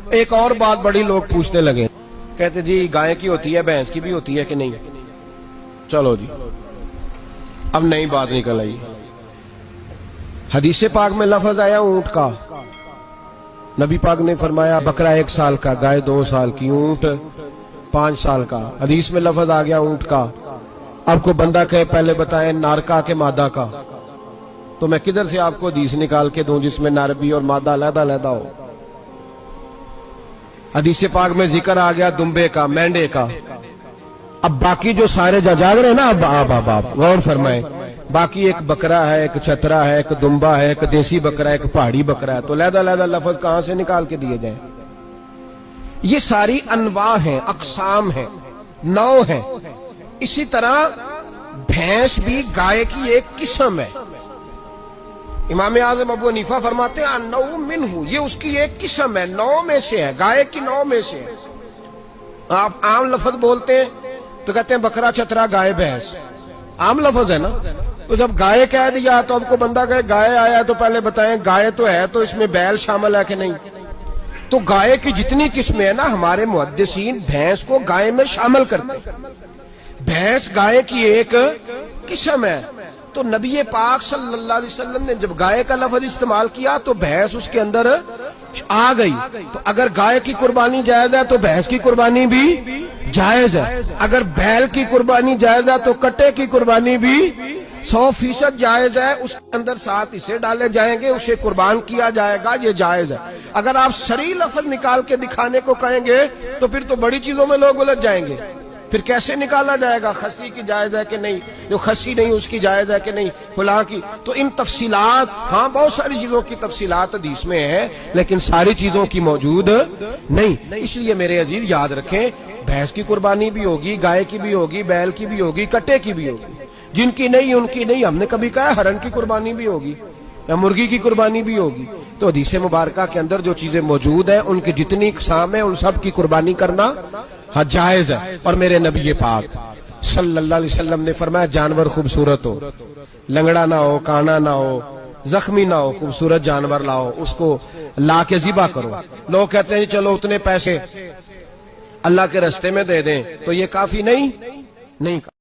ایک اور بات بڑی لوگ پوچھنے لگے، کہتے جی گائے کی ہوتی ہے بھینس کی بھی ہوتی ہے کہ نہیں؟ چلو جی اب نئی بات نکل آئی۔ حدیث پاک میں لفظ آیا اونٹ کا، نبی پاک نے فرمایا بکرا 1 سال کا، گائے 2 سال کی، اونٹ 5 سال کا۔ حدیث میں لفظ آ گیا اونٹ کا۔ اب کو بندہ کہے پہلے بتائیں نر کا کہ مادہ کا، تو میں کدھر سے آپ کو حدیث نکال کے دوں جس میں نر بھی اور مادہ علیحدہ علیحدہ ہو؟ حدیث پاک میں ذکر آ گیا دمبے کا، مینڈے کا۔ اب باقی جو سارے جاگ رہے ہیں نا، اب غور فرمائیں، باقی ایک بکرا ہے، ایک چھترا ہے، ایک دمبا ہے، ایک دیسی بکرا ہے، ایک پہاڑی بکرا ہے، تو علیحدہ علیحدہ لفظ کہاں سے نکال کے دیے جائیں؟ یہ ساری انواع ہیں، اقسام ہیں، نوع ہیں۔ اسی طرح بھینس بھی گائے کی ایک قسم ہے۔ امام اعظم ابو حنیفہ فرماتے ہیں النوع منہ، یہ اس کی ایک قسم ہے، نوع میں سے ہے، گائے کی نوع میں سے ہے۔ آپ عام لفظ بولتے ہیں تو کہتے ہیں بکرا چھترا گائے بھینس، عام لفظ ہے نا۔ تو جب گائے کہہ دیا تو اب کو بندہ کہے گائے آیا تو پہلے بتائیں گائے تو ہے تو اس میں بیل شامل ہے کہ نہیں؟ تو گائے کی جتنی قسمیں ہیں نا، ہمارے محدثین بھینس کو گائے میں شامل کرتے ہیں۔ بھینس گائے کی ایک قسم ہے۔ تو نبی پاک صلی اللہ علیہ وسلم نے جب گائے کا لفظ استعمال کیا تو بھینس اس کے اندر آ گئی۔ تو اگر گائے کی قربانی جائز ہے تو بھینس کی قربانی بھی جائز ہے، اگر بیل کی قربانی جائز ہے تو کٹے کی قربانی بھی 100% جائز ہے۔ اس کے اندر 7 حصے ڈالے جائیں گے، اسے قربان کیا جائے گا، یہ جائز ہے۔ اگر آپ صریح لفظ نکال کے دکھانے کو کہیں گے تو پھر تو بڑی چیزوں میں لوگ الجھ جائیں گے۔ پھر کیسے نکالا جائے گا خسی کی جائز ہے کہ نہیں، جو خسی نہیں اس کی جائز ہے کہ نہیں، فلاں کی؟ تو ان تفصیلات، ہاں بہت ساری چیزوں کی تفصیلات حدیث میں ہیں لیکن ساری چیزوں کی موجود نہیں۔ اس لیے میرے عزیز یاد رکھیں، بھینس کی قربانی بھی ہوگی، گائے کی بھی ہوگی، بیل کی بھی ہوگی، کٹے کی بھی ہوگی۔ جن کی نہیں ان کی نہیں۔ ہم نے کبھی کہا ہرن کی قربانی بھی ہوگی یا مرغی کی قربانی بھی ہوگی؟ تو حدیث مبارکہ کے اندر جو چیزیں موجود ہیں ان کی جتنی اقسام ہیں ان سب کی قربانی کرنا ہاں جائز ہے۔ اور میرے نبی پاک صلی اللہ علیہ وسلم نے فرمایا جانور خوبصورت ہو، لنگڑا نہ ہو، کانا نہ ہو، زخمی نہ ہو، خوبصورت جانور لاؤ، اس کو لا کے ذبح کرو۔ لوگ کہتے ہیں چلو اتنے پیسے اللہ کے راستے میں دے دیں، تو یہ کافی نہیں